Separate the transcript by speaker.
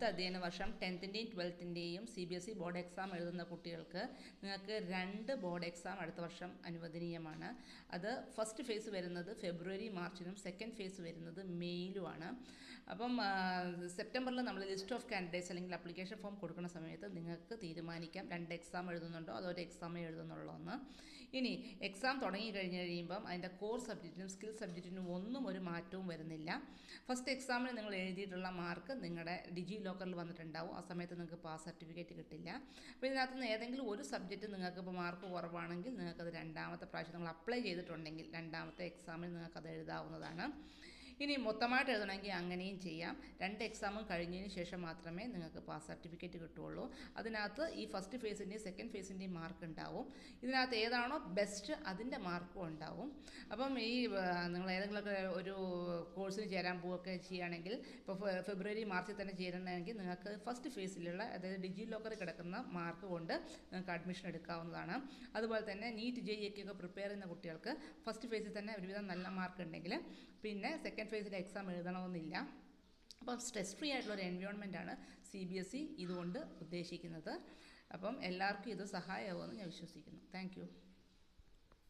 Speaker 1: അടുത്ത അധ്യയന വർഷം 10th-ൻ്റെയും 12th-ൻ്റെയും CBSE ബോർഡ് എക്സാം എഴുതുന്ന കുട്ടികൾക്ക് നിങ്ങൾക്ക് 2 ബോർഡ് എക്സാം അടുത്ത വർഷം അനുവദനീയമാണ്. അത് ഫസ്റ്റ് ഫേസ് വരുന്നത് ഫെബ്രുവരി മാർച്ചിനും സെക്കൻഡ് ഫേസ് വരുന്നത് മെയ്യിലുമാണ്. അപ്പം സെപ്റ്റംബറിൽ നമ്മൾ ലിസ്റ്റ് ഓഫ് കാൻഡിഡേറ്റ്സ് അല്ലെങ്കിൽ അപ്ലിക്കേഷൻ ഫോം കൊടുക്കുന്ന സമയത്ത് നിങ്ങൾക്ക് തീരുമാനിക്കാം 2 എക്സാം എഴുതുന്നുണ്ടോ അതോ ഒരു എക്സാമേ എഴുതുന്നുള്ളൂ എന്ന്. ഇനി എക്സാം തുടങ്ങി കഴിയുമ്പം അതിൻ്റെ കോർ സബ്ജക്റ്റിനും സ്കിൽ സബ്ജക്റ്റിനും ഒന്നും ഒരു മാറ്റവും വരുന്നില്ല. ഫസ്റ്റ് എക്സാമിന് നിങ്ങൾ എഴുതിയിട്ടുള്ള മാർക്ക് നിങ്ങളുടെ ഡിജി ലോക്കറിൽ വന്നിട്ടുണ്ടാവും. ആ സമയത്ത് നിങ്ങൾക്ക് പാസ് സർട്ടിഫിക്കറ്റ് കിട്ടില്ല. അപ്പോൾ ഇതിനകത്ത് നിന്ന് ഏതെങ്കിലും ഒരു സബ്ജക്റ്റ് നിങ്ങൾക്ക് ഇപ്പോൾ മാർക്ക് കുറവാണെങ്കിൽ നിങ്ങൾക്കത് രണ്ടാമത്തെ പ്രാവശ്യം നിങ്ങൾ അപ്ലൈ ചെയ്തിട്ടുണ്ടെങ്കിൽ രണ്ടാമത്തെ എക്സാമിൽ നിങ്ങൾക്കത് എഴുതാവുന്നതാണ്. ഇനി മൊത്തമായിട്ട് എഴുതണമെങ്കിൽ അങ്ങനെയും ചെയ്യാം. 2 എക്സാമും കഴിഞ്ഞതിന് ശേഷം മാത്രമേ നിങ്ങൾക്ക് പാസ് സർട്ടിഫിക്കറ്റ് കിട്ടുകയുള്ളൂ. അതിനകത്ത് ഈ ഫസ്റ്റ് ഫേസിൻ്റെയും സെക്കൻഡ് ഫേസിൻ്റെയും മാർക്ക് ഉണ്ടാവും. ഇതിനകത്ത് ഏതാണോ ബെസ്റ്റ് അതിൻ്റെ മാർക്കും ഉണ്ടാവും. അപ്പം ഈ നിങ്ങൾ ഏതെങ്കിലുമൊക്കെ ഒരു കോഴ്സിന് ചേരാൻ പോവുകയൊക്കെ ചെയ്യുകയാണെങ്കിൽ ഇപ്പോൾ ഫെബ്രുവരി മാർച്ചിൽ തന്നെ ചേരുന്നതെങ്കിൽ നിങ്ങൾക്ക് ഫസ്റ്റ് ഫേസിലുള്ള അതായത് ഡിജി ലോക്കറിൽ കിടക്കുന്ന മാർക്ക് കൊണ്ട് നിങ്ങൾക്ക് അഡ്മിഷൻ എടുക്കാവുന്നതാണ്. അതുപോലെ തന്നെ നീറ്റ് JEE ഒക്കെ പ്രിപ്പയർ ചെയ്യുന്ന കുട്ടികൾക്ക് ഫസ്റ്റ് ഫേസിൽ തന്നെ ഒരുവിധം നല്ല മാർക്ക് ഉണ്ടെങ്കിൽ പിന്നെ സെക്കൻഡ് ഫേസിൽ എക്സാം എഴുതണമെന്നില്ല. അപ്പം സ്ട്രെസ് ഫ്രീ ആയിട്ടുള്ളൊരു എൻവയോൺമെൻറ്റാണ് CBSE ഇതുകൊണ്ട് ഉദ്ദേശിക്കുന്നത്. അപ്പം എല്ലാവർക്കും ഇത് സഹായമാകുമെന്ന് ഞാൻ വിശ്വസിക്കുന്നു. Thank you.